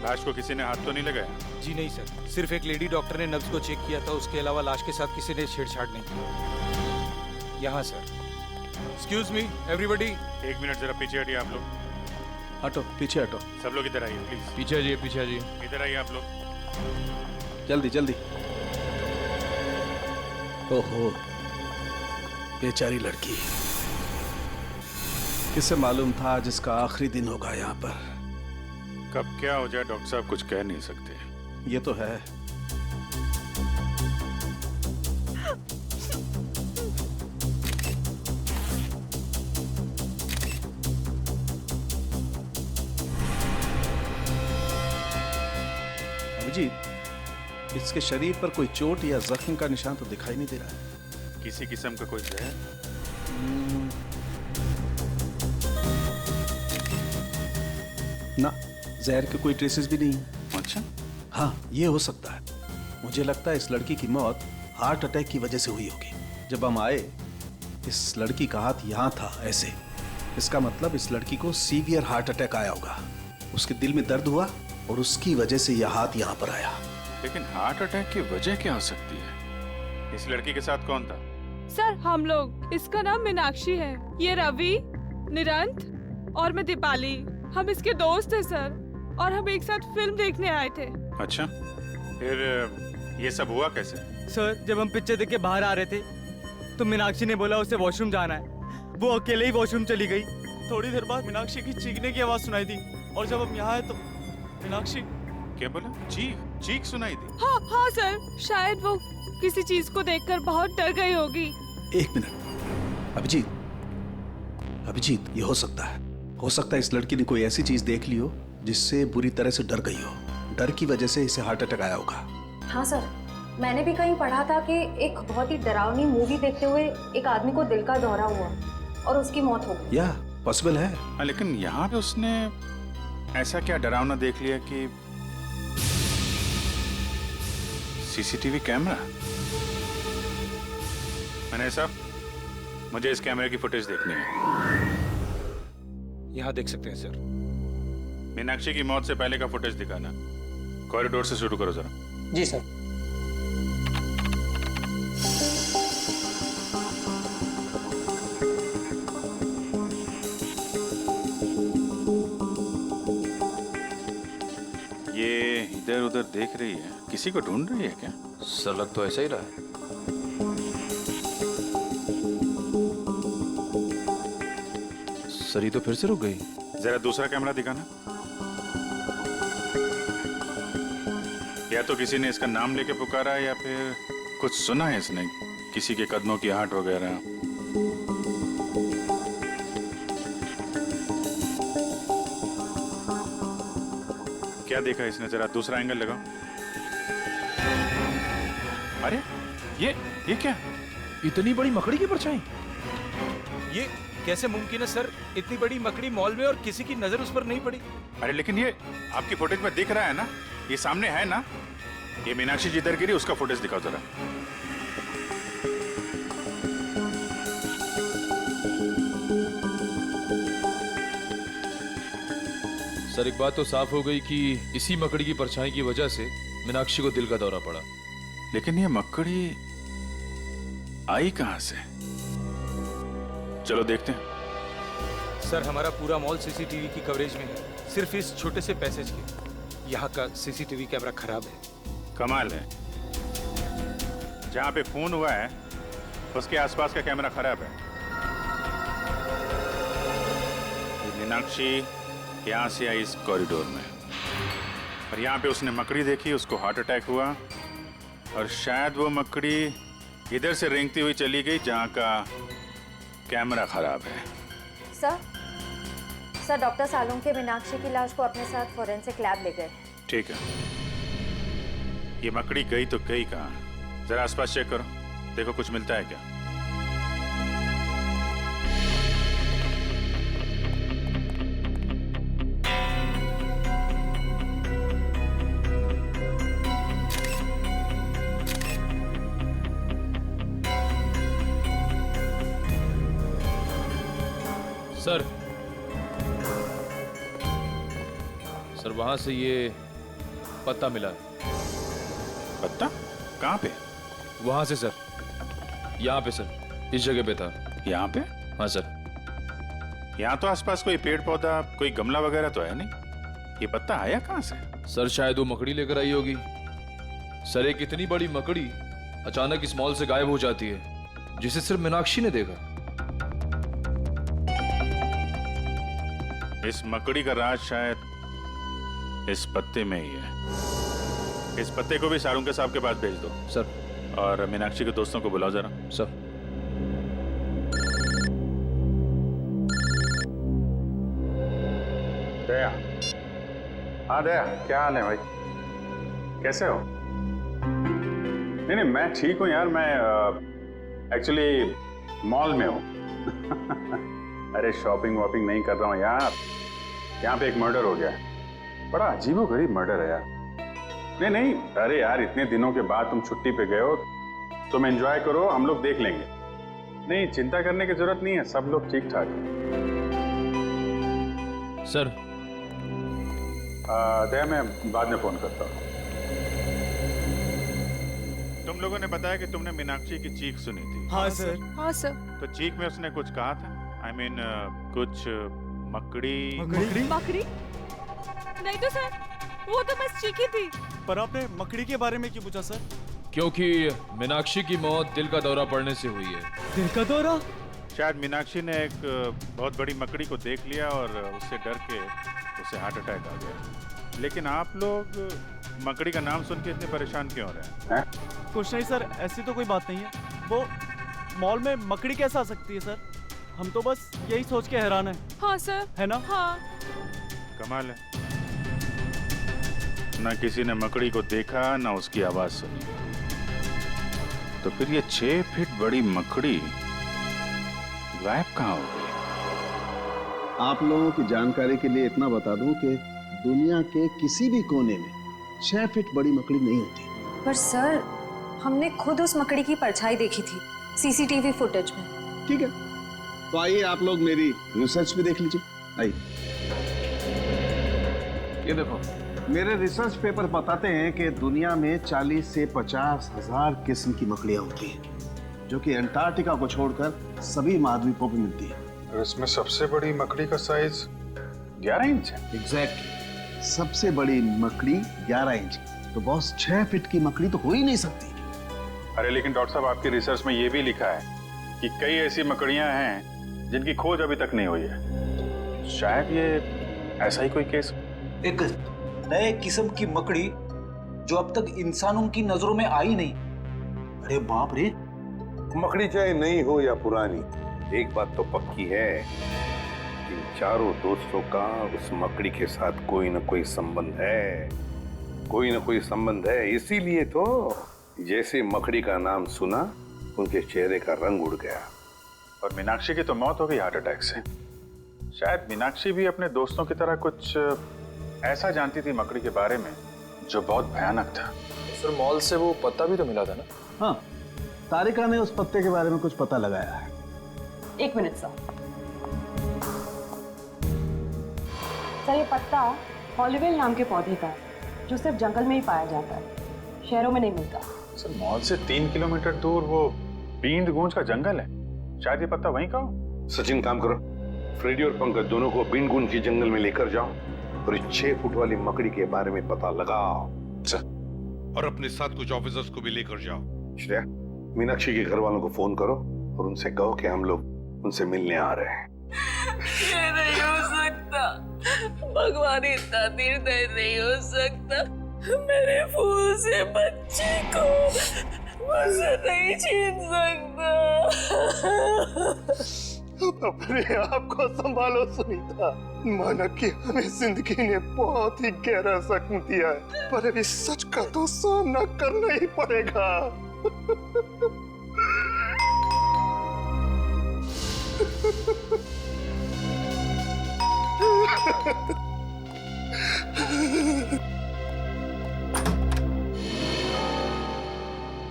लाश को किसी ने हाथ तो नहीं लगाया? जी नहीं सर, सिर्फ एक लेडी डॉक्टर ने नब्ज को चेक किया था, उसके अलावा लाश के साथ किसी ने छेड़छाड़ नहीं की। यहाँ सर। Excuse me everybody. एक मिनट, जरा पीछे हटिए आप लोग। हटो, पीछे हटो। सब लोग इधर आइए प्लीज। पीछे जी, पीछे जी। इधर आइए आप लोग। जल्दी जल्दी। ओहो, बेचारी लड़की। किसे मालूम था आज इसका आखिरी दिन होगा यहाँ पर। कब क्या हो जाए डॉक्टर साहब कुछ कह नहीं सकते। ये तो है। अभिजीत, इसके शरीर पर कोई चोट या जख्म का निशान तो दिखाई नहीं दे रहा है। किसी किस्म का कोई जहर? ना, जहर के कोई ट्रेसेस भी नहीं है। अच्छा। हाँ, ये हो सकता है। मुझे लगता है इस लड़की की मौत हार्ट अटैक की वजह से हुई होगी। जब हम आए, इस लड़की का हाथ यहाँ था, ऐसे। इसका मतलब इस लड़की को सीवियर हार्ट अटैक आया होगा। उसके दिल में दर्द हुआ और उसकी वजह से यह हाथ यहाँ पर आया। लेकिन हार्ट अटैक की वजह क्या हो सकती है? इस लड़की के साथ कौन था? सर हम लोग, इसका नाम मीनाक्षी है, ये रवि, निरंत और मैं दीपाली। हम इसके दोस्त हैं सर, और हम एक साथ फिल्म देखने आए थे। अच्छा, फिर ये सब हुआ कैसे? सर, जब हम पिक्चर देख के बाहर आ रहे थे तो मीनाक्षी ने बोला उसे वॉशरूम जाना है। वो अकेले ही वॉशरूम चली गई। थोड़ी देर बाद मीनाक्षी की चीखने की आवाज सुनाई दी, और जब हम यहाँ आए तो मीनाक्षी। क्या बोला? चीख? चीख सुनाई दी? हाँ हाँ सर, शायद वो किसी चीज को देखकर बहुत डर गई होगी। एक मिनट, अभिजीत, अभिजीत, ये हो सकता है इस लड़की ने कोई ऐसी चीज देख ली हो जिससे बुरी तरह से डर गई हो। डर की वजह से इसे हार्ट अटैक आया होगा। हाँ सर, मैंने भी कहीं पढ़ा था कि एक बहुत ही डरावनी मूवी देखते हुए एक आदमी को दिल का दौरा हुआ और उसकी मौत हो गई। या पॉसिबल है। हाँ, लेकिन यहाँ पे उसने ऐसा क्या डरावना देख लिया कि सीसीटीवी कैमरा? मैंने साहब, मुझे इस कैमरे की फुटेज देखनी है। यहाँ देख सकते हैं सर। मीनाक्षी की मौत से पहले का फुटेज दिखाना। कॉरिडोर से शुरू करो जरा। जी सर। ये इधर उधर देख रही है, किसी को ढूंढ रही है क्या? सर लग तो ऐसा ही रहा है। सर ये तो फिर से रुक गई। जरा दूसरा कैमरा दिखाना। या तो किसी ने इसका नाम लेके पुकारा है या फिर कुछ सुना है इसने, किसी के कदमों की आहट वगैरह। क्या देखा इसने? जरा दूसरा एंगल लगाओ। अरे ये क्या? इतनी बड़ी मकड़ी की परछाई? ये कैसे मुमकिन है सर? इतनी बड़ी मकड़ी मॉल में और किसी की नजर उस पर नहीं पड़ी। अरे लेकिन ये आपकी फुटेज में दिख रहा है ना, ये सामने है ना। ये मीनाक्षी जिधर गिरी उसका फुटेज दिखाओ जरा। सर एक बात तो साफ हो गई कि इसी मकड़ी की परछाई की वजह से मीनाक्षी को दिल का दौरा पड़ा। लेकिन ये मकड़ी आई कहां से? चलो देखते हैं। सर हमारा पूरा मॉल सीसीटीवी की कवरेज में है, सिर्फ इस छोटे से पैसेज के। यहाँ का सीसीटीवी कैमरा खराब है। कमाल है, जहां पे खून हुआ है उसके आसपास का कैमरा खराब है। ये मीनाक्षी यहाँ से आई इस कॉरिडोर में, और यहाँ पे उसने मकड़ी देखी, उसको हार्ट अटैक हुआ, और शायद वो मकड़ी इधर से रेंगती हुई चली गई जहाँ का कैमरा खराब है। सर डॉक्टर सालुंके मीनाक्षी की लाश को अपने साथ फोरेंसिक लैब ले गए। ठीक है, ये मकड़ी गई तो गई कहाँ? जरा आसपास चेक करो, देखो कुछ मिलता है क्या। सर वहां से ये पत्ता मिला है। पत्ता कहाँ पे? वहां से सर, यहाँ पे सर, इस जगह पे था। यहाँ पे? हाँ सर। यहाँ तो आसपास कोई पेड़ पौधा, कोई गमला वगैरह तो है नहीं। ये पत्ता आया कहाँ से? सर शायद वो मकड़ी लेकर आई होगी। सर एक इतनी बड़ी मकड़ी अचानक इस मॉल से गायब हो जाती है, जिसे सिर्फ मीनाक्षी ने देखा। इस मकड़ी का राज शायद इस पत्ते में ही है। इस पत्ते को भी सारुंके साहब के पास भेज दो सर। और मीनाक्षी के दोस्तों को बुलाओ जरा। सर। दया, हाँ दया, क्या हाल है भाई? कैसे हो? नहीं नहीं, मैं ठीक हूँ यार। मैं एक्चुअली मॉल में हूँ। अरे शॉपिंग वॉपिंग नहीं कर रहा हूँ यार। यहाँ पे एक मर्डर हो गया है। बड़ा अजीबोगरीब मर्डर है यार। नहीं नहीं, अरे यार इतने दिनों के बाद तुम छुट्टी पे गए हो, तुम एंजॉय करो, हम लोग देख लेंगे। नहीं, चिंता करने की जरूरत नहीं है, सब लोग ठीक ठाक हैं। सर दया, मैं बाद में फोन करता हूँ। तुम लोगों ने बताया कि तुमने मीनाक्षी की चीख सुनी थी। हाँ सर। हाँ सर। तो चीख में उसने कुछ कहा था? I mean, कुछ मकड़ी? मकड़ी? नहीं तो सर, वो तो बस चीखी थी। पर आपने मकड़ी के बारे में क्यों पूछा सर? क्योंकि मीनाक्षी की मौत दिल का दौरा पड़ने से हुई है। दिल का दौरा? शायद मीनाक्षी ने एक बहुत बड़ी मकड़ी को देख लिया और उससे डर के उसे हार्ट अटैक आ गया। लेकिन आप लोग मकड़ी का नाम सुन के इतने परेशान क्यों हो रहे हैं? कुछ नहीं सर, ऐसी तो कोई बात नहीं है। वो मॉल में मकड़ी कैसे आ सकती है सर? हम तो बस यही सोच के हैरान हैं। हाँ सर। है ना? हाँ। कमाल है, ना किसी ने मकड़ी को देखा ना उसकी आवाज सुनी। तो फिर ये 6 फीट बड़ी मकड़ी गायब कहाँ हो गई? आप लोगों की जानकारी के लिए इतना बता दूं कि दुनिया के किसी भी कोने में 6 फीट बड़ी मकड़ी नहीं होती। पर सर, हमने खुद उस मकड़ी की परछाई देखी थी सीसीटीवी फुटेज में। ठीक है, तो आइए आप लोग मेरी रिसर्च भी देख लीजिए। आइए, ये देखो, मेरे रिसर्च पेपर बताते हैं कि दुनिया में 40 से 50 हजार किस्म की मकड़ियां होती हैं, जो कि अंटार्कटिका को छोड़कर सभी महाद्वीपों पे मिलती है। और इसमें सबसे बड़ी मकड़ी का साइज 11 इंच है। एग्जैक्टली, सबसे बड़ी मकड़ी 11 इंच। तो बॉस 6 फीट की मकड़ी तो हो ही नहीं सकती। अरे लेकिन डॉक्टर साहब, आपकी रिसर्च में ये भी लिखा है कि कई ऐसी मकड़ियां हैं जिनकी खोज अभी तक नहीं हुई है। शायद ये ऐसा ही कोई केस। एक नए किस्म की मकड़ी जो अब तक इंसानों की नजरों में आई नहीं। अरे बाप रे! मकड़ी चाहे नई हो या पुरानी, एक बात तो पक्की है, इन चारों दोस्तों का उस मकड़ी के साथ कोई ना कोई संबंध है, कोई ना कोई संबंध है। इसीलिए तो जैसे मकड़ी का नाम सुना, उनके चेहरे का रंग उड़ गया। और मीनाक्षी की तो मौत हो गई हार्ट अटैक से। शायद मीनाक्षी भी अपने दोस्तों की तरह कुछ ऐसा जानती थी मकड़ी के बारे में जो बहुत भयानक था। सर मॉल से वो पत्ता भी तो मिला था ना? हाँ, तारिका ने उस पत्ते के बारे में कुछ पता लगाया है। 1 मिनट सर। सर, ये पत्ता हॉलीवेल नाम के पौधे का है, जो सिर्फ जंगल में ही पाया जाता है, शहरों में नहीं मिलता। सर मॉल से 3 किलोमीटर दूर वो बींद गूंज का जंगल है, शायद ये पत्ता वहीं का हो। सचिन, काम करो, फ्रेडी और पंकज दोनों को बीनगुंज के जंगल में लेकर जाओ और इस 6 फुट वाली मकड़ी के बारे में पता लगाओ। और अपने साथ कुछ ऑफिसर्स को भी लेकर जाओ। श्रेया, मीनाक्षी के घर वालों को फोन करो और उनसे कहो कि हम लोग उनसे मिलने आ रहे हैं। ये नहीं हो सकता, भगवान इतना निर्दय नहीं हो सकता। मेरे फूल से बच्चे को मुझसे नहीं छीन सकता। अपने आप को संभालो सुनीता, माना कि हमें जिंदगी ने बहुत ही गहरा जख्म दिया है, पर अभी सच का तो सामना करना ही पड़ेगा।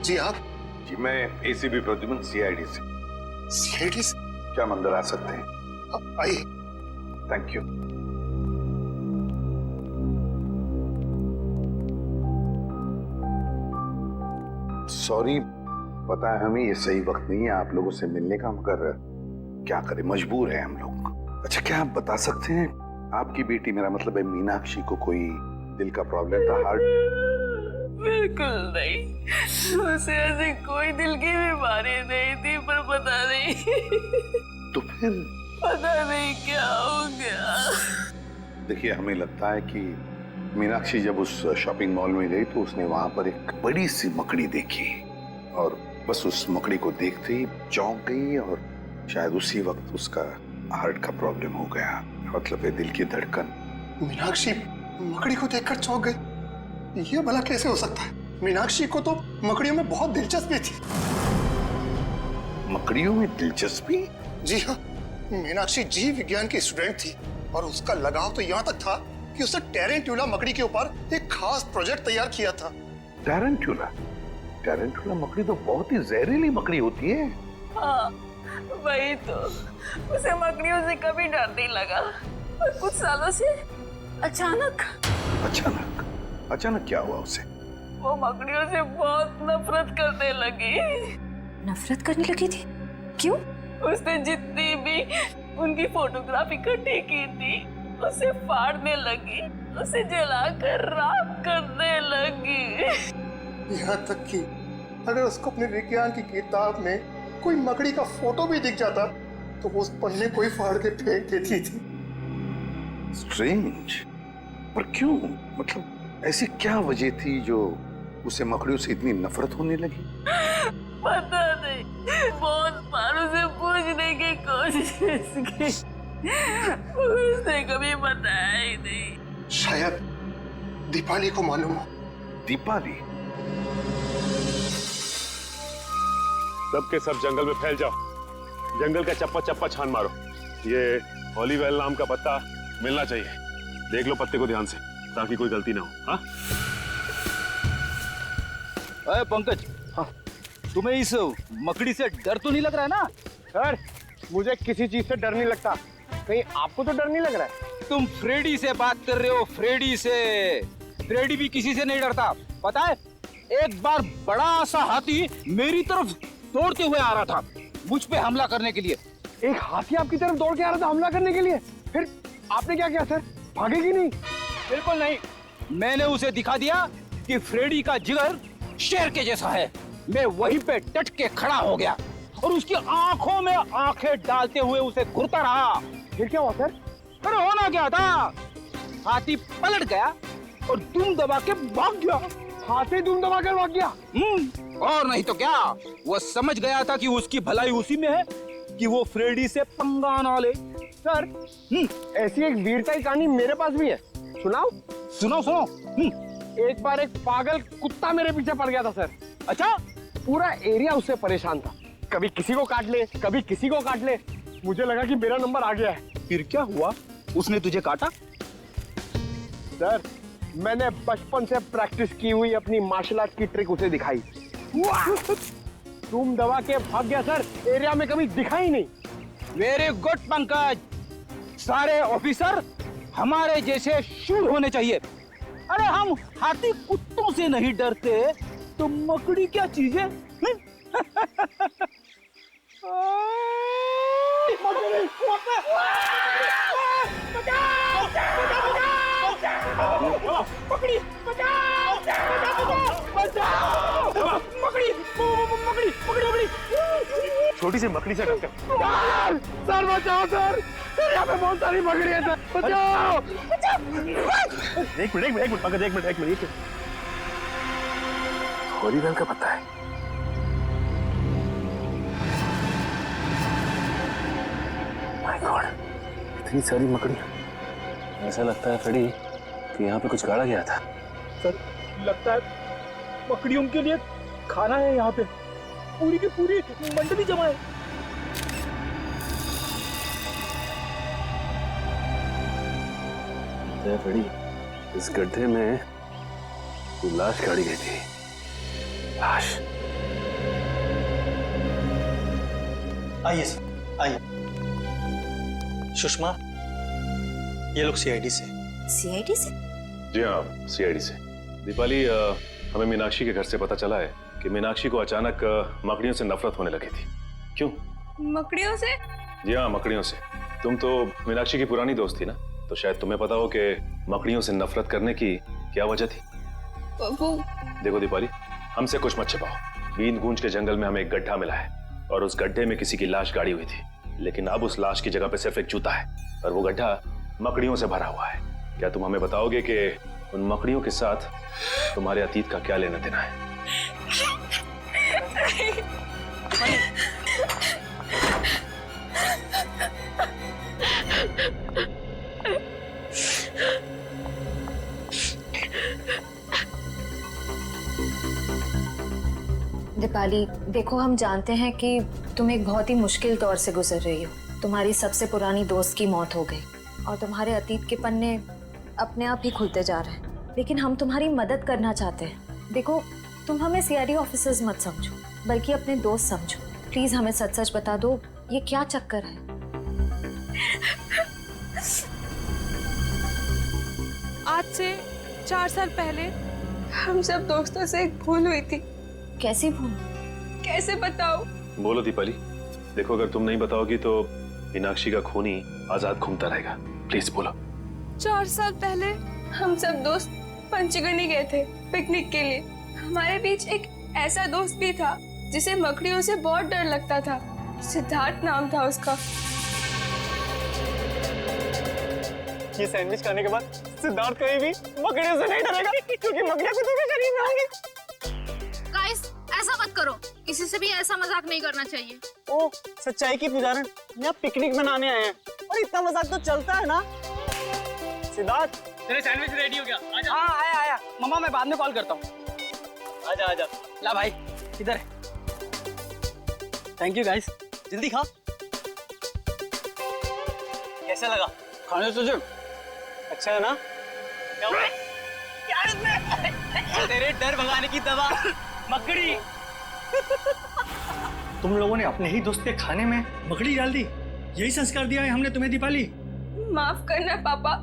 जी आप? जी मैं एसीपी प्रद्युमन, सीआईडी से। सीआईडी से? क्या हम अंदर आ सकते हैं? आइए। Thank you. सॉरी, पता है हमें ये सही वक्त नहीं है आप लोगों से मिलने का, मगर क्या करें, मजबूर है हम लोग। अच्छा, क्या आप बता सकते हैं आपकी बेटी, मेरा मतलब है मीनाक्षी को कोई दिल का प्रॉब्लम था, हार्ट? बिल्कुल नहीं, उसे ऐसी कोई दिल की बीमारी नहीं थी, पर पता नहीं तो फिर पता नहीं क्या हो गया। देखिए, हमें लगता है कि मीनाक्षी जब उस शॉपिंग मॉल में गई तो उसने वहां पर एक बड़ी सी मकड़ी देखी और बस उस मकड़ी को देखते ही चौंक गई और शायद उसी वक्त उसका हार्ट का प्रॉब्लम हो गया, मतलब है दिल की धड़कन। मीनाक्षी मकड़ी को देखकर चौंक गई, ये भला कैसे हो सकता है? मीनाक्षी को तो मकड़ियों में बहुत दिलचस्पी थी। मकड़ियों में दिलचस्पी? जी हाँ, मीनाक्षी जीव विज्ञान की स्टूडेंट थी और उसका लगाव तो यहाँ तक था कि उसने टेरेंट्यूला मकड़ी के ऊपर एक खास प्रोजेक्ट तैयार किया था। टेरेंट्यूला? टेरेंट्यूला मकड़ी तो बहुत ही जहरीली मकड़ी होती है। हाँ, वही तो, उसे मकड़ियों से कभी डर नहीं लगा, और कुछ सालों से अचानक क्या हुआ उसे? वो मकड़ियों से बहुत नफरत करने लगी। नफरत करने लगी थी? क्यों? उसने जितनी भी उनकी फोटोग्राफ इकट्ठी की थी उसे फाड़ने लगी, उसे जलाकर राख करने लगी। यहाँ तक कि अगर उसको अपने विज्ञान की किताब में कोई मकड़ी का फोटो भी दिख जाता तो वो उस पन्ने को ही फाड़ के फेंक देती थी। स्ट्रेंज, पर क्यों? मतलब ऐसी क्या वजह थी जो उसे मकड़ियों से इतनी नफरत होने लगी? पता नहीं, बहुत बार उसे पूछने की कोशिश की, उसने कभी बताया ही नहीं। शायद दीपाली को मालूम हो। दीपाली? सबके सब जंगल में फैल जाओ, जंगल का चप्पा चप्पा छान मारो। ये हॉलीवेल नाम का पत्ता मिलना चाहिए, देख लो पत्ते को ध्यान से ताकि कोई गलती ना हो। हाँ अरे पंकज, हाँ, तुम्हें इस मकड़ी से डर तो नहीं लग रहा है ना? सर, मुझे किसी चीज से डर नहीं लगता, कहीं आपको तो डर नहीं लग रहा है? तुम फ्रेडी से बात कर रहे हो, फ्रेडी से। फ्रेडी भी किसी से नहीं डरता, पता है? एक बार बड़ा सा हाथी मेरी तरफ दौड़ते हुए आ रहा था मुझ पे हमला करने के लिए। एक हाथी आपकी तरफ दौड़ के आ रहा था हमला करने के लिए, फिर आपने क्या किया सर? भागेगी नहीं? बिल्कुल नहीं, मैंने उसे दिखा दिया कि फ्रेडी का जिगर शेर के जैसा है। मैं वहीं पे डट के खड़ा हो गया और उसकी आंखों में आंखें डालते हुए उसे घूरता रहा। फिर क्या हुआ सर? अरे होना क्या था, हाथी पलट गया और दुम दबा के भाग गया। हाथी दुम दबा कर भाग गया? और नहीं तो क्या, वो समझ गया था कि उसकी भलाई उसी में है कि वो फ्रेडी से पंगा ना ले। सर, ऐसी एक वीरता की कहानी मेरे पास भी है, सुनाओ? सुनो। एक बार एक पागल कुत्ता मेरे पीछे पड़ गया था सर। अच्छा? पूरा एरिया उससे परेशान था, कभी किसी को काट ले, कभी किसी को काट ले। मुझे लगा कि मेरा नंबर आ गया है। फिर क्या हुआ, उसने तुझे काटा? सर, मैंने बचपन से प्रैक्टिस की हुई अपनी मार्शल आर्ट की ट्रिक उसे दिखाई, तुम दबा के भाग गया सर, एरिया में कभी दिखा ही नहीं। वेरी गुड पंकज, सारे ऑफिसर हमारे जैसे शूर होने चाहिए। अरे हम हाथी कुत्तों से नहीं डरते तो मकड़ी क्या चीज है? छोटी सी मकड़ी से डरते सर, बचाओ सर, यहाँ पे बहुत सारी मकड़ी है सर, बचाओ। एक मिनट पंकज, एक मिनट। हॉलीवेल का पता है? माय गॉड, इतनी सारी मकड़ी। ऐसा लगता है फ्रेडी कि यहाँ पे कुछ गाड़ा गया था। सर, लगता है मकड़ियों के लिए खाना है यहाँ पे, पूरी की पूरी मंडली जमा है। फ्रेडी, इस गड्ढे में कोई लाश गाड़ी गई थी। लाश? आइए सर, आइए। सुषमा, ये लोग सीआईडी से। सीआईडी से? जी हाँ, सीआईडी से। दीपाली, हमें मीनाक्षी के घर से पता चला है कि मीनाक्षी को अचानक मकड़ियों से नफरत होने लगी थी। क्यों? मकड़ियों से? जी हाँ, मकड़ियों से। तुम तो मीनाक्षी की पुरानी दोस्त थी ना, तो शायद तुम्हें पता हो कि मकड़ियों से नफरत करने की क्या वजह थी। वो देखो दीपाली, हमसे कुछ मत छिपाओ। बीन गूंज के जंगल में हमें एक गड्ढा मिला है और उस गड्ढे में किसी की लाश गाड़ी हुई थी, लेकिन अब उस लाश की जगह पे सिर्फ एक जूता है और वो गड्ढा मकड़ियों से भरा हुआ है। क्या तुम हमें बताओगे कि उन मकड़ियों के साथ तुम्हारे अतीत का क्या लेना देना है? दीपाली, देखो हम जानते हैं कि तुम एक बहुत ही मुश्किल दौर से गुजर रही हो। तुम्हारी सबसे पुरानी दोस्त की मौत हो गई और तुम्हारे अतीत के पन्ने अपने आप ही खुलते जा रहे हैं, लेकिन हम तुम्हारी मदद करना चाहते हैं। देखो, तुम हमें सीआईडी ऑफिसर्स मत समझो, बल्कि अपने दोस्त समझो। प्लीज हमें सच सच बता दो, ये क्या चक्कर है? आज से 4 साल पहले हम सब दोस्तों से एक भूल हुई थी। कैसी भूल? कैसे बताओ? बोलो दीपाली। देखो, अगर तुम नहीं बताओगी तो मीनाक्षी का खूनी आजाद घूमता रहेगा। प्लीज बोलो। 4 साल पहले हम सब दोस्त पंचगनी गए थे पिकनिक के लिए। हमारे बीच एक ऐसा दोस्त भी था जिसे मकड़ियों से बहुत डर लगता था। सिद्धार्थ नाम था उसका। ये सैंडविच खाने के बाद सिद्धार्थ कहीं भी मकड़ियों से नहीं डरेगा, क्योंकि मकड़ियां कुत्तों के शरीर में होंगी। गाइस, ऐसा मत करो, किसी से भी ऐसा मजाक नहीं करना चाहिए। ओ, सच्चाई की पुजारन, यहाँ पिकनिक मनाने आए हैं और इतना मजाक तो चलता है ना। सिद्धार्थ, तेरे सैंडविच रेडी हो गया? आजा। हाँ, आया। मम्मा, मैं बाद में कॉल करता हूँ। आजा। ला भाई, इधर है। थैंक यू गाइस, जल्दी खा। कैसा लगा? खाने से जो अच्छा है ना? क्या इसमें? तेरे डर भगाने की दवा, मकड़ी। तुम लोगों ने अपने ही दोस्त के खाने में मकड़ी डाल दी। यही संस्कार दिया है हमने तुम्हें दीपाली। माफ करना पापा,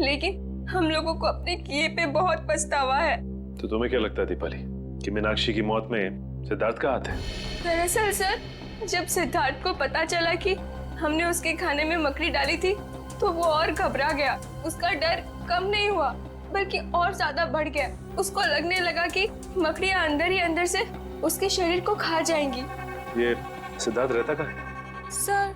लेकिन हम लोगों को अपने किए पे बहुत पछतावा है। तो तुम्हें क्या लगता है दीपाली कि मीनाक्षी की मौत में सिद्धार्थ का हाथ है? दरअसल सर, जब सिद्धार्थ को पता चला कि हमने उसके खाने में मकड़ी डाली थी, तो वो और घबरा गया। उसका डर कम नहीं हुआ, बल्कि और ज्यादा बढ़ गया। उसको लगने लगा कि मकड़ियां अंदर ही अंदर से उसके शरीर को खा जाएंगी। ये सिद्धार्थ रहता कहाँ है? सर,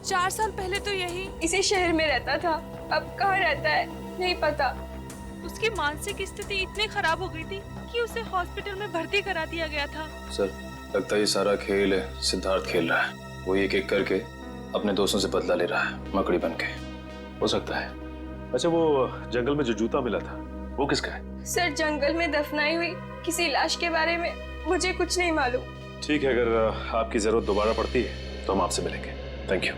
4 साल पहले तो यही इसी शहर में रहता था। अब कहाँ रहता है नहीं पता। उसकी मानसिक स्थिति इतनी खराब हो गई थी कि उसे हॉस्पिटल में भर्ती करा दिया गया था। सर, लगता है ये सारा खेल है सिद्धार्थ खेल रहा है। वो एक एक करके अपने दोस्तों से बदला ले रहा है मकड़ी बन के। हो सकता है। अच्छा, वो जंगल में जो जूता मिला था वो किसका है? सर, जंगल में दफनाई हुई किसी लाश के बारे में मुझे कुछ नहीं मालूम। ठीक है, अगर आपकी जरूरत दोबारा पड़ती है तो हम आपसे मिलेंगे। Thank you.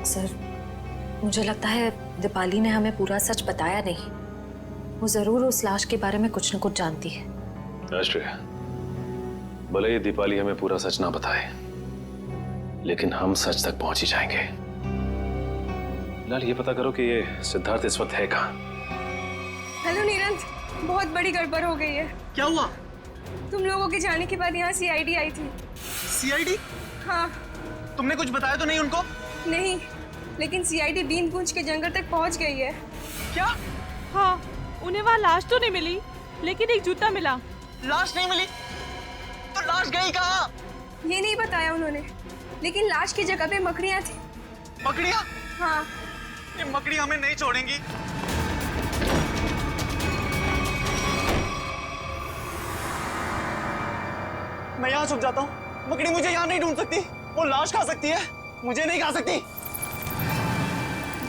सर, मुझे लगता है दीपाली ने हमें पूरा सच बताया नहीं। वो जरूर उस लाश के बारे में कुछ न कुछ जानती है। आश्रय, भले ये दीपाली हमें पूरा सच ना बताए, लेकिन हम सच तक पहुंच ही जाएंगे। फिलहाल ये पता करो कि ये सिद्धार्थ इस वक्त है कहाँ। हेलो नीरंत, बहुत बड़ी गड़बड़ हो गई है। क्या हुआ? तुम लोगों के जाने के बाद यहाँ सीआईडी आई थी। सीआईडी? हाँ। तुमने कुछ बताया तो नहीं उनको? नहीं, लेकिन सीआईडी बीन गूंज के जंगल तक पहुँच गई है। क्या? हाँ, उन्हें वहाँ लाश तो नहीं मिली, लेकिन एक जूता मिला। लाश नहीं मिली? तो लाश गई कहाँ? ये नहीं बताया उन्होंने, लेकिन लाश की जगह पे मकड़ियाँ थी। मकड़ियाँ? हाँ। ये मकड़ी हमें नहीं छोड़ेंगी। मैं यहाँ छुप जाता हूँ। मकड़ी मुझे यहाँ नहीं ढूंढ सकती। वो लाश खा सकती है, मुझे नहीं खा सकती।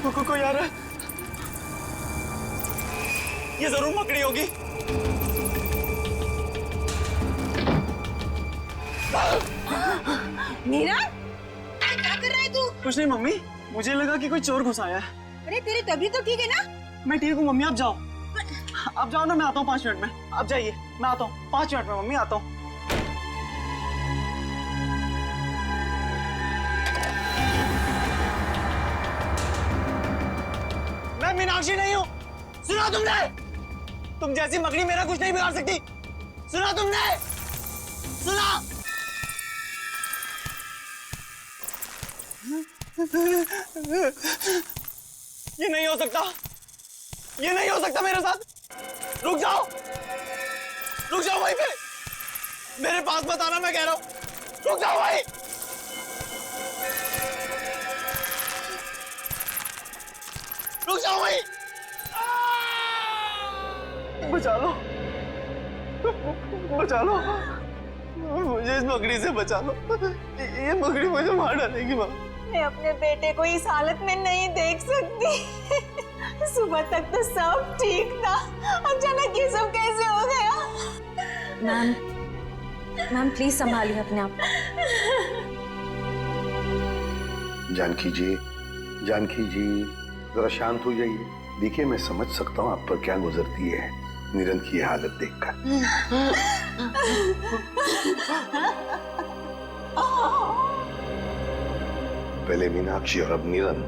कोई यार, ये जरूर मकड़ी होगी। नीरा, क्या कर रहा है तू? कुछ नहीं मम्मी, मुझे लगा कि कोई चोर घुस आया है। अरे तेरी तबीयत तो ठीक है ना? मैं ठीक हूँ मम्मी, आप जाओ। आप जाओ ना, मैं आता हूँ 5 मिनट में। आप जाइए, मैं आता हूँ 5 मिनट में मम्मी, आता हूँ। मैं मीनाक्षी नहीं हूँ, सुना तुमने? तुम जैसी मकड़ी मेरा कुछ नहीं बिगाड़ सकती। सुना तुमने? सुना? ये नहीं हो सकता, ये नहीं हो सकता मेरे साथ। रुक जाओ वहीं पे, मेरे पास मत आना, मैं कह रहा हूं। रुक जाओ वहीं। रुक जाओ वहीं। बचा लो, बचा लो मुझे, इस मकड़ी से बचा लो। ये मकड़ी मुझे मार डालेगी माँ। मैं अपने बेटे को इस हालत में नहीं देख सकती। सुबह तक तो सब ठीक था, अचानक ये सब कैसे हो गया? मैम प्लीज संभालिए अपने आप। जानकी जी जरा शांत हो जाइए। देखिए मैं समझ सकता हूँ आप पर क्या गुजरती है नीरन की ये हालत देखकर। पहले मीनाक्षी और अब नीरन,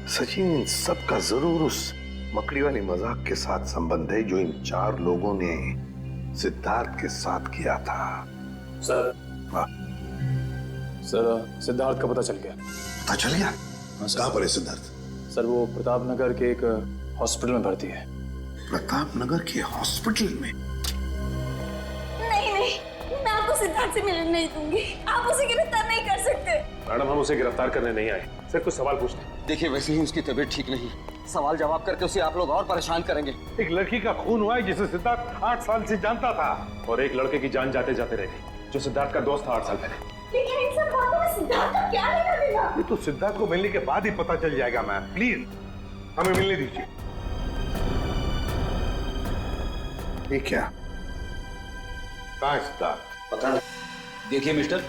सचिन इन सबका जरूर उस मकड़ी वाली मजाक के साथ संबंध है जो इन 4 लोगों ने सिद्धार्थ के साथ किया था। सर सिद्धार्थ का पता चल गया। पता चल गया? कहाँ पर है सिद्धार्थ? सर वो प्रताप नगर के एक हॉस्पिटल में भर्ती है। प्रताप नगर के हॉस्पिटल में? नहीं, मैं आपको सिद्धार्थ से मिलने नहीं दूंगी। आप उसे गिरफ्तार नहीं कर सकते। मैडम हम उसे गिरफ्तार करने नहीं आए, सिर्फ कुछ सवाल पूछने। देखिए वैसे ही उसकी तबीयत ठीक नहीं, सवाल जवाब करके उसे आप लोग और परेशान करेंगे। एक लड़की का खून हुआ है जिसे सिद्धार्थ 8 साल से जानता था, और एक लड़के की जान जाते जाते रह गई जो सिद्धार्थ का दोस्त था 8 साल पहले। लेकिन इन सब बातों में सिद्धार्थ का क्या लेना देना? ये तो सिद्धार्थ को मिलने के बाद ही पता चल जाएगा। मैम प्लीज हमें मिलने दीजिए। ये क्या? कहाँ है सिद्धार्थ? पता नहीं। देखिए मिस्टर,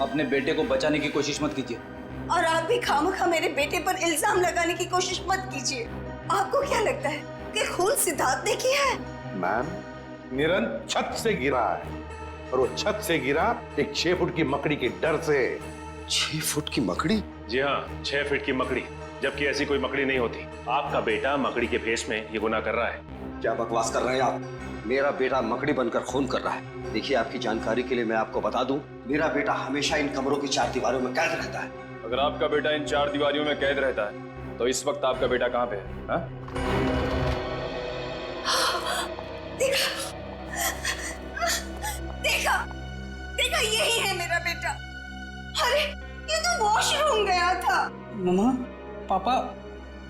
अपने बेटे को बचाने की कोशिश मत कीजिए। और आप भी खामखा मेरे बेटे पर इल्जाम लगाने की कोशिश मत कीजिए। आपको क्या लगता है कि खून सिद्धार्थ ने किया है? मैम नीरन छत से गिरा है, और वो छत से गिरा एक 6 फुट की मकड़ी के डर से। 6 फुट की मकड़ी? जी हाँ, 6 फीट की मकड़ी, जबकि ऐसी कोई मकड़ी नहीं होती। आपका बेटा मकड़ी के भेष में ये गुनाह कर रहा है। क्या बकवास कर रहे हैं आप? मेरा बेटा मकड़ी बनकर खून कर रहा है। देखिए आपकी जानकारी के लिए मैं आपको बता दूं, मेरा बेटा हमेशा इन कमरों की 4 दीवारों में कैद रहता है। अगर आपका बेटा इन 4 दीवारियों में कैद रहता है तो इस वक्त आपका बेटा कहाँ पे है? हा? देखा यही है मेरा बेटा। अरे ये तो वॉशरूम गया था। मम्मा, पापा,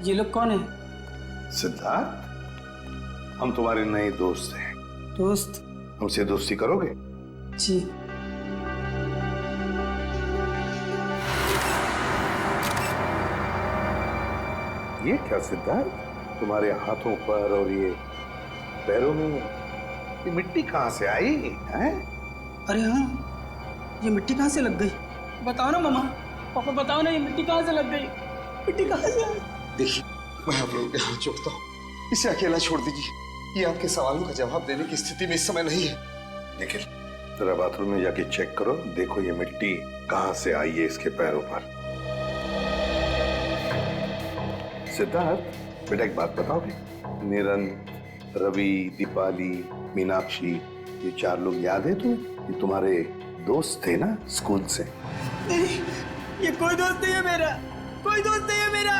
ये लोग कौन है? सिद्धार्थ, हम तुम्हारे नए दोस्त हैं। दोस्त? हमसे दोस्ती करोगे? जी। ये क्या सिद्धार्थ, तुम्हारे हाथों पर और ये पैरों में ये मिट्टी कहाँ से आई है? अरे हाँ, ये मिट्टी कहाँ से लग गई? बताओ ना मम्मा, पापा बताओ ना, ये मिट्टी कहाँ से लग गई? मिट्टी कहाँ से आई? देखिए मैं आप लोगों के हाथ जोड़ता हूँ, इसे अकेला छोड़ दीजिए। ये आपके सवालों का जवाब देने की स्थिति में इस समय नहीं है। निखिल जरा बाथरूम में जाके चेक करो, देखो ये मिट्टी कहाँ से आई है इसके पैरों पर। सिद्धार्थ बेटा एक बात बताओगे, नीरन, रवि, दीपाली, मीनाक्षी, ये 4 लोग याद है तुम्हें? ये तुम्हारे दोस्त थे ना स्कूल से? नहीं, ये कोई दोस्त नहीं है मेरा, कोई दोस्त नहीं है मेरा।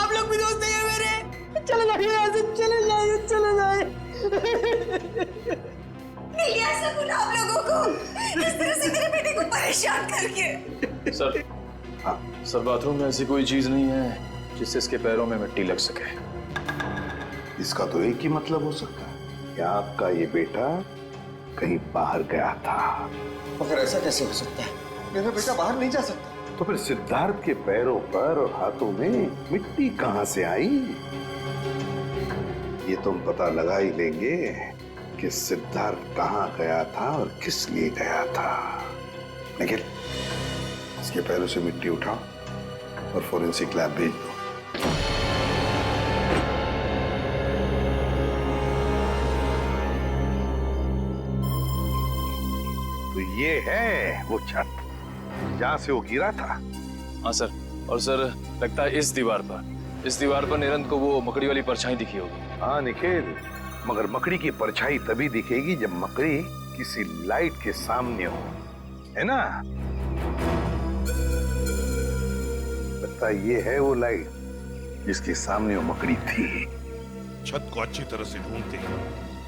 आप लोग भी दोस्त नहीं है मेरे। चले जाइए यहाँ से, चले जाइए, चले जाइए। मिलिया सकून आप लोगों को, इस तरह से मेरे बेटे को परेशान करके। सर बाथरूम में ऐसी कोई चीज नहीं है जिससे इसके पैरों में मिट्टी लग सके। इसका तो एक ही मतलब हो सकता है कि आपका ये बेटा कहीं बाहर गया था। मगर ऐसा कैसे हो सकता है? मेरा बेटा बाहर नहीं जा सकता। तो फिर सिद्धार्थ के पैरों पर और हाथों में मिट्टी कहां से आई? ये तुम पता लगा ही लेंगे कि सिद्धार्थ कहां गया था और किस लिए गया था। निखिल इसके पैरों से मिट्टी उठाओ और फोरेंसिक लैब भेज दो। तो ये है वो छत जहां से वो गिरा था। हाँ सर, और सर लगता है इस दीवार पर नीरन को वो मकड़ी वाली परछाई दिखी होगी। हाँ निखिल, मगर मकड़ी की परछाई तभी दिखेगी जब मकड़ी किसी लाइट के सामने हो, है ना? लगता है ये है वो लाइट जिसके सामने वो मकड़ी थी। छत को अच्छी तरह से ढूंढते हैं,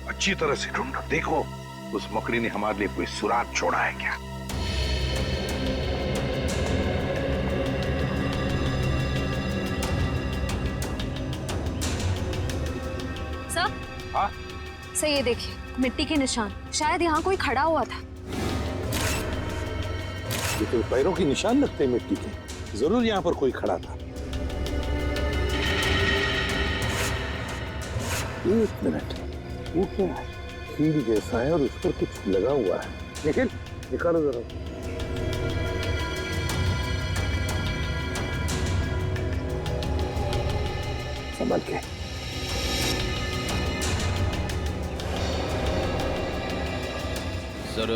अच्छी तरह से ढूंढो। देखो उस मकड़ी ने हमारे लिए कोई सुराग छोड़ा है क्या? सर, हाँ? सर ये देखिए मिट्टी के निशान, शायद यहाँ कोई खड़ा हुआ था। ये तो पैरों के निशान लगते हैं मिट्टी के, जरूर यहाँ पर कोई खड़ा था। एक मिनट, वो क्या है? कील जैसा है और उस पर कुछ लगा हुआ है। निखिल निकालो जरा। संभल के। सर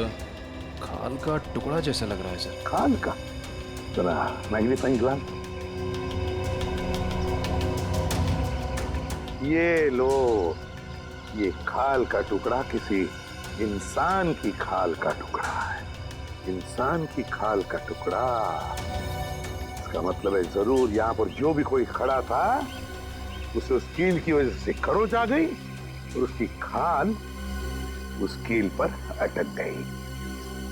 खाल का टुकड़ा जैसा लग रहा है सर। खाल का? जरा मैग्नीफाइंग ग्लास। ये लो, ये खाल का टुकड़ा किसी इंसान की खाल का टुकड़ा है। इंसान की खाल का टुकड़ा, इसका मतलब है जरूर यहाँ पर जो भी कोई खड़ा था उसे उस कील की वजह से खरोच आ गई और उसकी खाल उस कील पर अटक गई।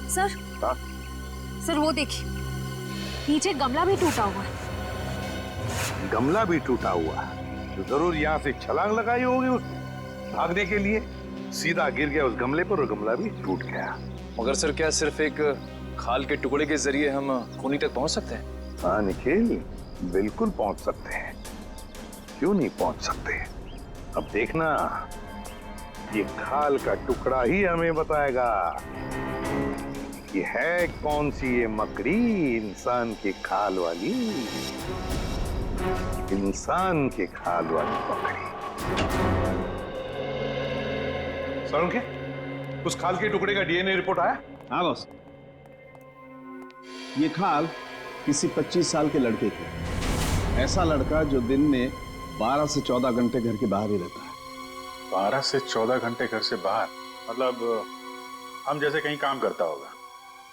सर, हाँ? सर वो देखिए नीचे गमला भी टूटा हुआ है। गमला भी टूटा हुआ है तो जरूर यहाँ से छलांग लगाई होगी उस भागने के लिए, सीधा गिर गया उस गमले पर और गमला भी टूट गया। मगर सर क्या सिर्फ एक खाल के टुकड़े के जरिए हम खूनी तक पहुंच सकते हैं? हाँ निखिल, बिल्कुल पहुंच सकते हैं, क्यों नहीं पहुंच सकते। अब देखना, ये खाल का टुकड़ा ही हमें बताएगा कि है कौन सी ये मकड़ी इंसान की खाल वाली, इंसान की खाल वाली मकड़ी। सर के उस खाल के टुकड़े का डीएनए रिपोर्ट आया? हाँ बॉस, ये खाल किसी 25 साल के लड़के की। ऐसा लड़का जो दिन में 12 से 14 घंटे घर के बाहर ही रहता है। 12 से 14 घंटे घर से बाहर, मतलब हम जैसे कहीं काम करता होगा।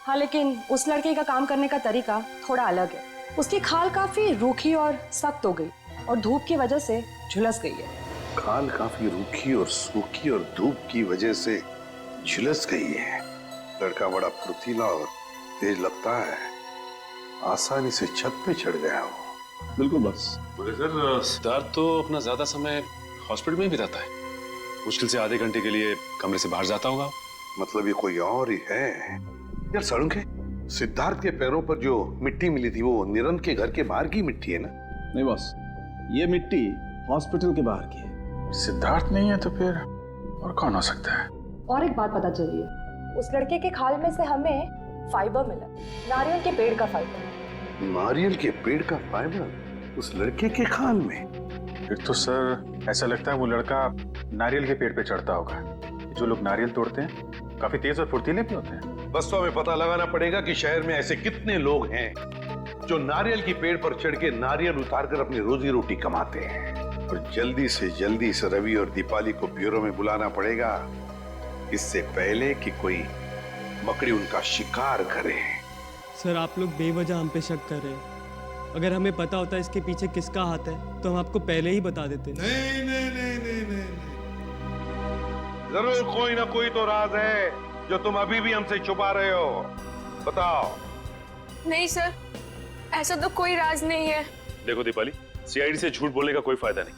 हाँ, लेकिन उस लड़के का काम करने का तरीका थोड़ा अलग है। उसकी खाल काफी रूखी और सख्त हो गई और धूप की वजह से झुलस गई है। खाल काफी रूखी और सूखी और धूप की वजह से झुलस गई है। लड़का बड़ा फुर्तीला और तेज लगता है, आसानी से छत पे चढ़ गया हो। बिल्कुल बस। बोले सर, सिद्धार्थ तो अपना ज्यादा समय हॉस्पिटल में बिताता है, मुश्किल से आधे घंटे के लिए कमरे से बाहर जाता होगा। मतलब ये कोई और ही है। यार सड़ुंखे, सिद्धार्थ के पैरों पर जो मिट्टी मिली थी वो निरंत के घर के बाहर की मिट्टी है ना? नहीं बॉस, ये मिट्टी हॉस्पिटल के बाहर की है। सिद्धार्थ नहीं है तो फिर और कौन हो सकता है? और एक बात पता चली है, उस लड़के के खाल में से हमें फाइबर मिला, नारियल के पेड़ का फाइबर। नारियल के पेड़ का फाइबर उस लड़के के खाल में? फिर तो सर ऐसा लगता है वो लड़का नारियल के पेड़ पे चढ़ता होगा। जो लोग नारियल तोड़ते हैं काफी तेज और फुर्तीले भी होते हैं। बस तो हमें पता लगाना पड़ेगा कि शहर में ऐसे कितने लोग हैं जो नारियल के पेड़ पर चढ़ के नारियल उतारकर अपनी रोजी रोटी कमाते हैं। और जल्दी से रवि और दीपाली को ब्यूरो में बुलाना पड़ेगा, इससे पहले कि कोई मकड़ी उनका शिकार करे। सर आप लोग बेवजह हम पे शक कर रहे हैं। अगर हमें पता होता इसके पीछे किसका हाथ है तो हम आपको पहले ही बता देते। नहीं नहीं नहीं नहीं नहीं, जरूर कोई ना कोई तो राज है जो तुम अभी भी हमसे छुपा रहे हो। बताओ। नहीं सर, ऐसा तो कोई राज नहीं है। देखो दीपाली, सीआईडी से झूठ बोलने का कोई फायदा नहीं।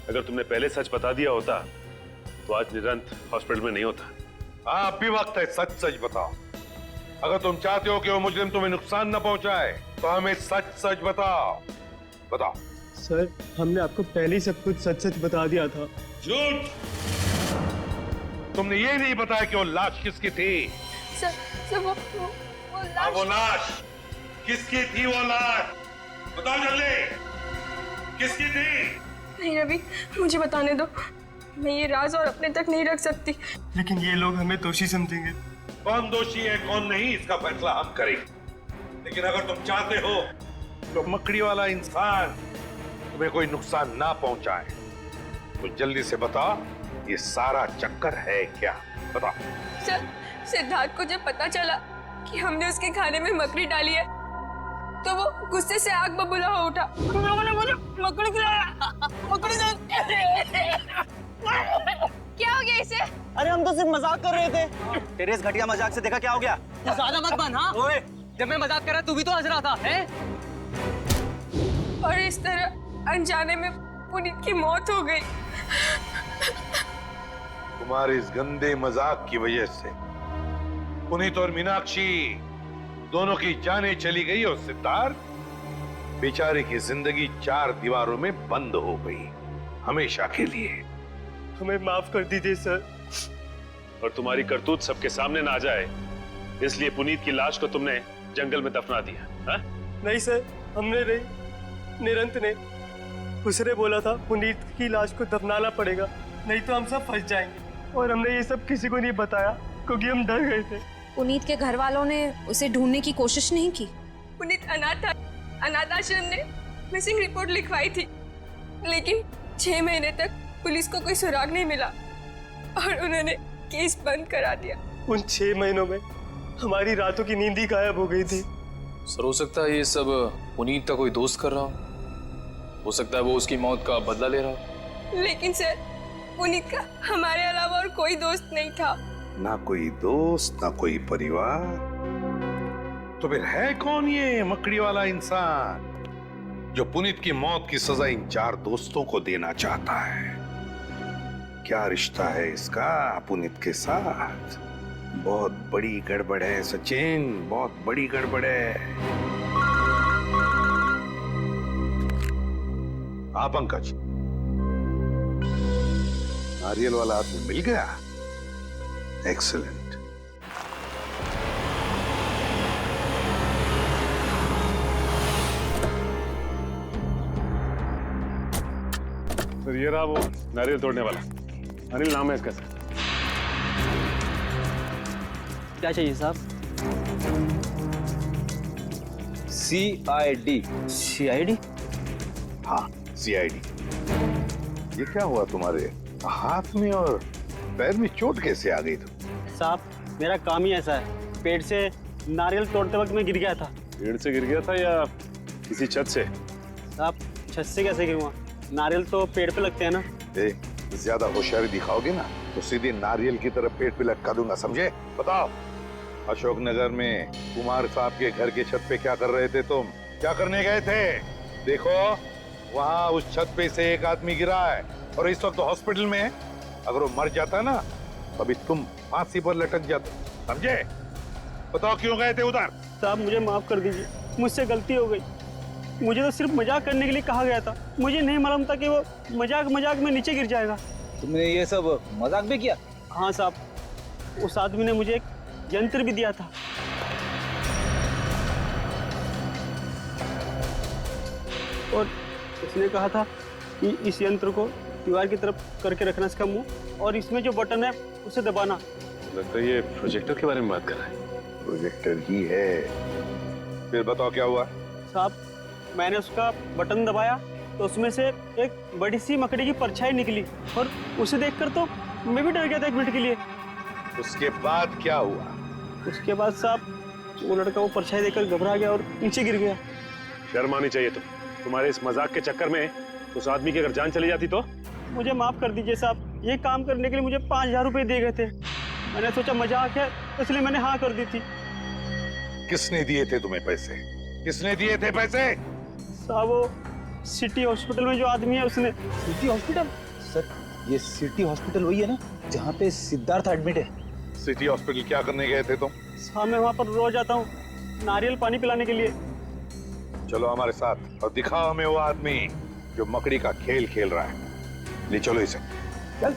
अगर तुमने पहले सच बता दिया होता तो आज निरंत हॉस्पिटल में नहीं होता। हाँ, अब भी वक्त है, सच सच बताओ। अगर तुम चाहते हो कि वो मुजरिम तुम्हें नुकसान न पहुंचाए तो हमें सच सच बताओ। बताओ। सर हमने आपको पहले ही सब कुछ सच सच बता दिया था। झूठ! तुमने ये नहीं बताया कि वो लाश किसकी थी? सर वो लाश। वो लाश किसकी थी? वो लाश बताओ जल्दी, किसकी थी? नहीं रवि, मुझे बताने दो, मैं ये राज और अपने तक नहीं रख सकती। लेकिन ये लोग हमें दोषी समझेंगे। कौन दोषी है कौन नहीं इसका फैसला हम करेंगे। लेकिन अगर तुम चाहते हो तो मकड़ी वाला इंसान तुम्हें कोई नुकसान ना पहुंचाए तो जल्दी से बता, ये सारा चक्कर है क्या? बता। सर, सिद्धार्थ को जब पता चला कि हमने उसके खाने में मकड़ी डाली है तो वो गुस्से से आग बबूला हो उठा। मकड़ी खिलाया, मकड़ी क्या हो गया इसे? अरे हम तो सिर्फ मजाक कर रहे थे। तेरे इस घटिया मजाक से देखा क्या हो गया? तू ज्यादा मत बन। हाँ ओए, जब मैं मजाक कर रहा तू भी तो हंस रहा था, हैं? और इस तरह अनजाने में पुनीत की मौत हो गई। तुम्हारे इस गंदे मजाक की वजह से पुनीत और मीनाक्षी दोनों की जानें चली गई और सिद्धार्थ बेचारे की जिंदगी 4 दीवारों में बंद हो गई, हमेशा के लिए। हमें माफ कर दीजिए सर। और तुम्हारी करतूत सबके सामने ना आ जाए इसलिए पुनीत की लाश को तुमने जंगल में दफना दिया। हा? नहीं सर, हमने नहीं, निरंत ने। उसने बोला था पुनीत की लाश को दफनाना पड़ेगा, नहीं तो हम सब फंस जाएंगे। और हमने ये सब किसी को नहीं बताया क्योंकि हम डर गए थे। पुनीत के घर वालों ने उसे ढूंढने की कोशिश नहीं की? पुनीत अनाथ आश्रम ने मिसिंग रिपोर्ट लिखवाई थी, लेकिन 6 महीने तक पुलिस को कोई सुराग नहीं मिला और उन्होंने केस बंद करा दिया। उन 6 महीनों में हमारी रातों की नींद ही गायब हो गई थी। सर, हो सकता है ये सब पुनीत का कोई दोस्त कर रहा हो सकता है वो उसकी मौत का बदला ले रहा हो। लेकिन सर, पुनीत का हमारे अलावा और कोई दोस्त नहीं था। ना कोई दोस्त, ना कोई परिवार, तो फिर है कौन ये मकड़ी वाला इंसान जो पुनीत की मौत की सजा इन 4 दोस्तों को देना चाहता है? क्या रिश्ता है इसका पुनीत के साथ? बहुत बड़ी गड़बड़ है सचिन, बहुत बड़ी गड़बड़ है। हाँ पंकज, नारियल वाला आदमी मिल गया। एक्सीलेंट। सर, ये रहा वो नारियल तोड़ने वाला। अनिल नाम है इसका। सर, क्या चाहिए साहब? CID। CID? हाँ, CID। ये क्या हुआ तुम्हारे हाथ में और पैर में? चोट कैसे आ गई? साहब, मेरा काम ही ऐसा है। पेड़ से नारियल तोड़ते वक्त मैं गिर गया था। पेड़ से गिर गया था या किसी छत से? साहब, छत से कैसे गिरूंगा? नारियल तो पेड़ पे लगते हैं ना। ज्यादा होशियारी दिखाओगे ना तो सीधे नारियल की तरफ पेड़ पे लटका दूंगा, समझे? बताओ, अशोकनगर में कुमार साहब के घर के छत पे क्या कर रहे थे तुम? क्या करने गए थे? देखो, वहाँ उस छत पे से एक आदमी गिरा है और इस वक्त हॉस्पिटल में है। अगर वो मर जाता ना अभी तुम फांसी पर लटक जाते, समझे? बताओ क्यों गए थे उधर? साहब, मुझे माफ कर दीजिए, मुझसे गलती हो गई। मुझे तो सिर्फ मजाक करने के लिए कहा गया था। मुझे नहीं मालूम था कि वो मजाक में नीचे गिर जाएगा। तुमने ये सब मजाक भी किया? हाँ साहब, उस आदमी ने मुझे एक यंत्र भी दिया था। और उसने कहा था कि इस यंत्र को दीवार की तरफ करके रखना इसका मुंह, और इसमें जो बटन है उसे दबाना। लगता है ये प्रोजेक्टर के बारे में बात कर रहा है। प्रोजेक्टर ही है। फिर बताओ क्या हुआ? साहब, मैंने उसका बटन दबाया तो उसमें से एक बड़ी सी मकड़ी की परछाई निकली और उसे देखकर तो मैं भी डर गया था 1 मिनट के लिए। उसके बाद क्या हुआ? उसके बाद साहब, वो लड़का वो परछाई देखकर घबरा गया और नीचे गिर गया। शर्म आनी चाहिए तुम्हारे इस मजाक के चक्कर में उस आदमी की अगर जान चली जाती तो? मुझे माफ कर दीजिए साहब, ये काम करने के लिए मुझे 5000 रुपए दिए गए थे। मैंने सोचा मजाक है इसलिए मैंने हाँ कर दी थी। किसने दिए थे तुम्हें पैसे? किसने दिए थे पैसे? साहब, वो सिटी हॉस्पिटल में जो आदमी है उसने। City hospital? सर, ये सिटी हॉस्पिटल वही है ना जहाँ पे सिद्धार्थ एडमिट है? सिटी हॉस्पिटल क्या करने गए थे तुम? साहब, मैं वहाँ पर रोज आता हूँ नारियल पानी पिलाने के लिए। चलो हमारे साथ और दिखाओ हमें वो आदमी जो मकड़ी का खेल खेल रहा है। ले चलो इसे। चल।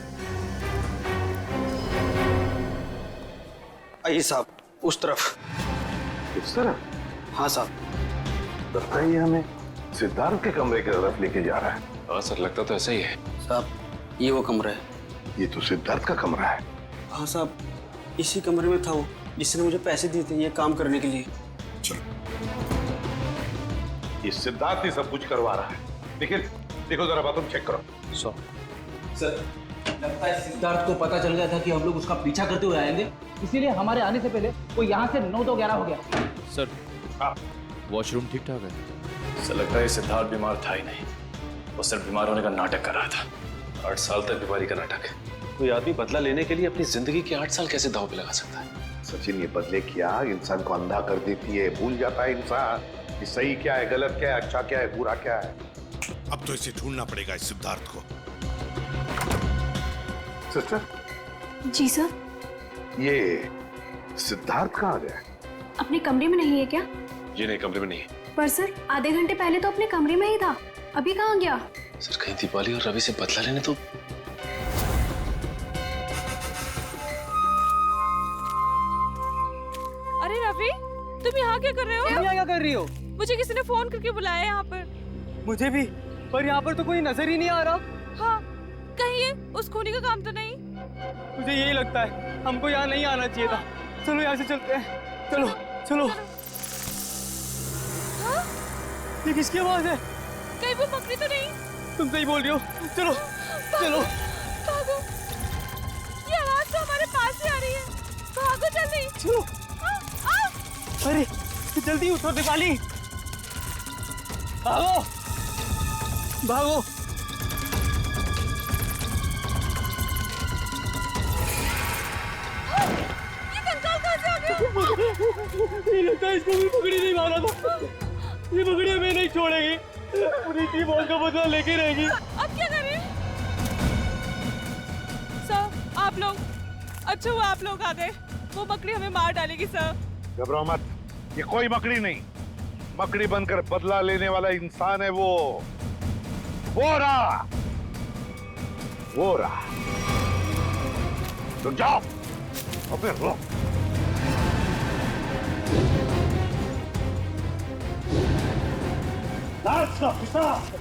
आइए साहब, उस तरफ। इस तरफ? हाँ साहब। लगता है ये हमें सिद्धार्थ के कमरे की तरफ लेके जा रहा है। हाँ सर, लगता तो ऐसा ही है। साहब, ये वो कमरा है। ये तो सिद्धार्थ का कमरा है। हाँ साहब, इसी कमरे में था वो जिसने मुझे पैसे दिए थे ये काम करने के लिए। ये सिद्धार्थ ही सब कुछ करवा रहा है। देखो जरा बात, तुम चेक करो। सर, लगता है सिद्धार्थ को पता चल गया था कि हम लोग उसका पीछा करते हुए आएंगे, इसीलिए हमारे आने से पहले वो यहाँ से 9 तो 11 हो गया। सर, वॉशरूम ठीक ठाक है? सर लगता है सिद्धार्थ बीमार था ही नहीं, वो सिर्फ बीमार होने का नाटक कर रहा था। 8 साल तक बीमारी का नाटक। कोई आदमी बदला लेने के लिए अपनी जिंदगी के 8 साल कैसे दांव पे लगा सकता है? सचिन, ये बदले की आग इंसान को अंधा कर देती है। भूल जाता है इंसान कि सही क्या है, गलत क्या है, अच्छा क्या है, बुरा क्या है। अब तो इसे ढूंढना पड़ेगा, इस सिद्धार्थ को। सिस्टर। जी सर। ये सिद्धार्थ कहाँ गया? अपने कमरे में नहीं है क्या? जी नहीं, कमरे में नहीं है। पर सर, आधे घंटे पहले तो अपने कमरे में ही था, अभी कहाँ गया? सर कहीं दीपाली और रवि से बदला लेने तो। अरे रवि, तुम यहाँ क्या कर रहे हो? तुम यहाँ क्या कर रही हो? मुझे किसी ने फोन करके बुलाया यहाँ पर। मुझे भी, पर यहाँ पर तो कोई नजर ही नहीं आ रहा। हाँ, कहीं ये उस खूनी का काम तो नहीं? मुझे यही लगता है, हमको यहाँ नहीं आना चाहिए था। चलो यहाँ से चलते हैं, चलो चलो। हाँ? ये किसकी आवाज है? कहीं वो मकड़ी तो नहीं? तुम सही बोल रही हो, चलो चलो। भागो, ये आवाज तो हमारे पास ही आ रही है। भागो जल्दी। चलो। अरे जल्दी उठो दीपाली, भागो भागो। ये कंकाल कहाँ से आ गया? ये लगता है इसको भी पकड़ी नहीं मारा था। ये पकड़ी हमें नहीं छोड़ेगी, पूरी की मौत का बदला लेके रहेगी। अब क्या करें? सर, आप लोग, अच्छा हुआ आप लोग आ गए। वो मकड़ी हमें मार डालेगी सर। घबराओ मत, ये कोई मकड़ी नहीं। मकड़ी बनकर बदला लेने वाला इंसान है वो रहा। रुक जाओ, अबे रुक।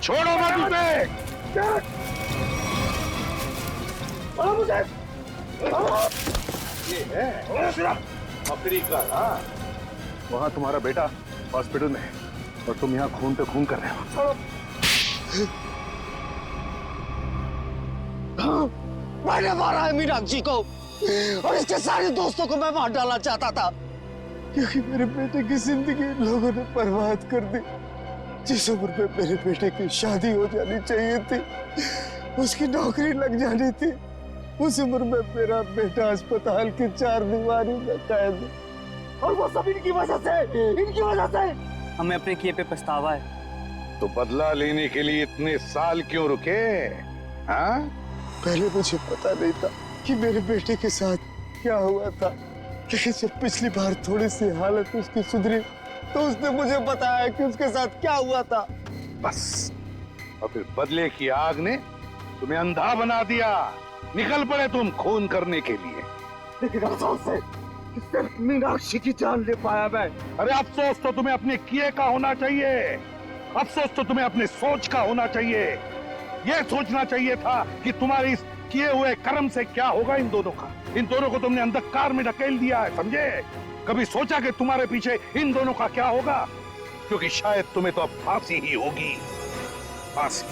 छोड़ो मत उसे। मुझे ये है मकड़ी का ना। वहां तुम्हारा बेटा हॉस्पिटल में है और तुम यहाँ खून पे खून कर रहे हो। मैंने मारा है मीनाक्षी को और इसके सारे दोस्तों को मैं मार डालना चाहता था, क्योंकि मेरे बेटे की जिंदगी लोगों ने बर्बाद कर दी। जिस उम्र में मेरे बेटे की शादी हो जानी चाहिए थी, उसकी नौकरी लग जानी थी, उस उम्र में मेरा बेटा अस्पताल की 4 दीवारी में कैद है। और वो सब इनकी वजह से। हमें अपने किए पे पछतावा है। तो बदला लेने के लिए इतने साल क्यों रुके? हाँ? पहले मुझे पता नहीं था कि मेरे बेटे के साथ क्या हुआ था, लेकिन जब पिछली बार थोड़ी सी हालत उसकी सुधरी तो उसने मुझे बताया कि उसके साथ क्या हुआ था। बस, और फिर बदले की आग ने तुम्हें अंधा बना दिया। निकल पड़े तुम खून करने के लिए। लेकिन अफसोस है कि सिर्फ मीनाक्षी की जान ले पाया मैं। अरे अफसोस तो तुम्हें अपने किए का होना चाहिए। अफसोस तो तुम्हें अपने सोच का होना चाहिए। यह सोचना चाहिए था कि तुम्हारे इस किए हुए कर्म से क्या होगा इन दोनों का। इन दोनों को तुमने अंधकार में ढकेल दिया है, समझे? कभी सोचा कि तुम्हारे पीछे इन दोनों का क्या होगा? क्योंकि शायद तुम्हें तो अब फांसी ही होगी। फांसी।